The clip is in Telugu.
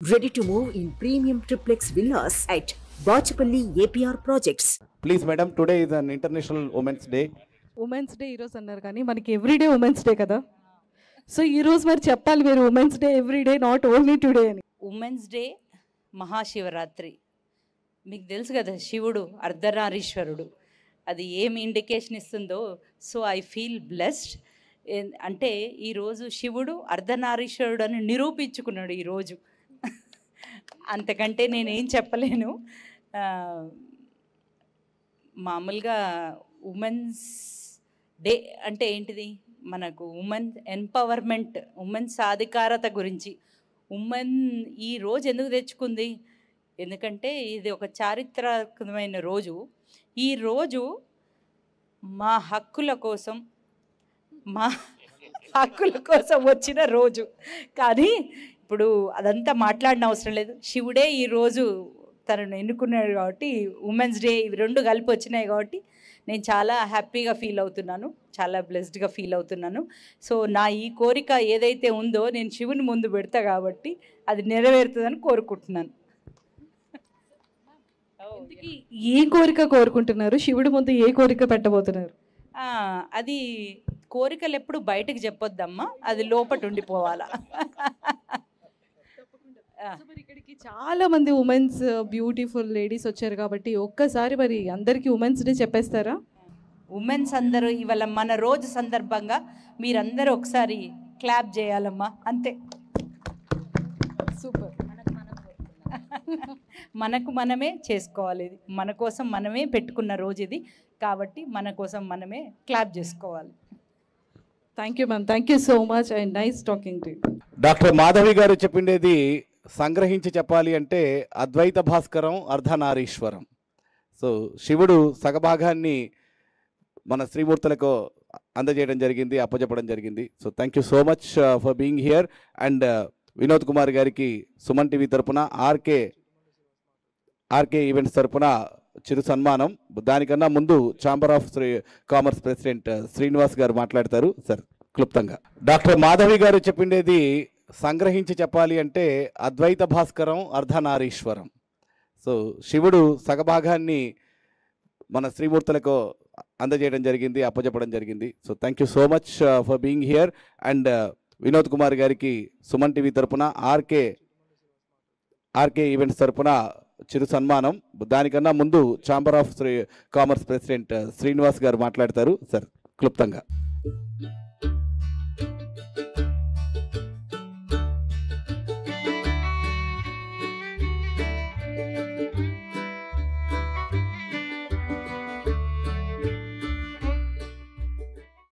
Ready to move in premium triplex villas at Bachapalli APR Projects. Please, madam, today is an International Women's Day. Women's day ఈరోజు అన్నారు కానీ మనకి ఎవ్రీడే ఉమెన్స్ డే కదా. సో ఈరోజు మరి చెప్పాలి మీరు women's day everyday not only today అని. ఉమెన్స్ డే మహాశివరాత్రి మీకు తెలుసు కదా, శివుడు అర్ధనారీశ్వరుడు. అది ఏమి ఇండికేషన్ ఇస్తుందో. So I feel blessed. అంటే ఈరోజు శివుడు అర్ధనారీశ్వరుడు అని నిరూపించుకున్నాడు ఈరోజు. అంతకంటే నేనేం చెప్పలేను. మామూలుగా ఉమెన్స్ డే అంటే ఏంటిది, మనకు ఉమెన్ ఎంపవర్మెంట్, ఉమెన్ సాధికారత గురించి. ఉమెన్ ఈ రోజు ఎందుకు తెచ్చుకుంది, ఎందుకంటే ఇది ఒక చారిత్రాత్మకమైన రోజు. ఈ రోజు మా హక్కుల కోసం వచ్చిన రోజు. కానీ ఇప్పుడు అదంతా మాట్లాడిన అవసరం లేదు. శివుడే ఈరోజు తనను ఎన్నుకున్నాడు కాబట్టి ఉమెన్స్ డే ఇవి రెండు కలిపి వచ్చినాయి కాబట్టి నేను చాలా హ్యాపీగా ఫీల్ అవుతున్నాను, చాలా బ్లెస్డ్గా ఫీల్ అవుతున్నాను. సో నా ఈ కోరిక ఏదైతే ఉందో నేను శివుని ముందు పెడతా కాబట్టి అది నెరవేరుతుందని కోరుకుంటున్నాను. ఏ కోరిక కోరుకుంటున్నారు, శివుడి ముందు ఏ కోరిక పెట్టబోతున్నారు? అది కోరికలు ఎప్పుడు బయటకు చెప్పొద్దమ్మా, అది లోపట ఉండిపోవాలా. ఇక్కడికి చాలా మంది ఉమెన్స్ బ్యూటిఫుల్ లేడీస్ వచ్చారు కాబట్టి ఒక్కసారి మరి అందరికీ ఉమెన్స్ డే చెప్పేస్తారా? ఉమెన్స్ అందరూ ఇవాళ మన రోజు సందర్భంగా మీరందరూ ఒకసారి క్లాప్ చేయాలమ్మా, అంతే. సూపర్. మనకు మనమే చేసుకోవాలి, ఇది మన కోసం మనమే పెట్టుకున్న రోజు ఇది కాబట్టి మన కోసం మనమే క్లాప్ చేసుకోవాలి. Thank you ma'am, thank you so much and nice talking to you. Doctor Madhavi గారు చెప్పిండేది సంగ్రహించి చెప్పాలి అంటే అద్వైత భాస్కరం అర్ధనారీశ్వరం. సో శివుడు సగభాగాన్ని మన శ్రీమూర్తులకు అందజేయడం జరిగింది, అప్పచెప్పడం జరిగింది. So thank you so much for being here. And Vinod Kumar గారికి సుమన్ టీవీ తరపున ఆర్కే ఈవెంట్స్ తరపున చిరు సన్మానం. దానికన్నా ముందు chamber of commerce president Srinivas గారు మాట్లాడతారు. సార్ క్లుప్తంగా. డాక్టర్ మాధవి గారు చెప్పిండేది సంగ్రహించి చెప్పాలి అంటే అద్వైత భాస్కరం అర్ధనారీశ్వరం. సో శివుడు సగభాగాన్ని మన శ్రీమూర్తులకు అందజేయడం జరిగింది, అప్పచెప్పడం జరిగింది. So thank you so much for being here. And Vinod Kumar గారికి సుమన్ టీవీ తరపున ఆర్కే ఈవెంట్స్ తరపున చిరు సన్మానం. దానికన్నా ముందు chamber of commerce president Srinivas గారు మాట్లాడతారు. సార్ క్లుప్తంగా.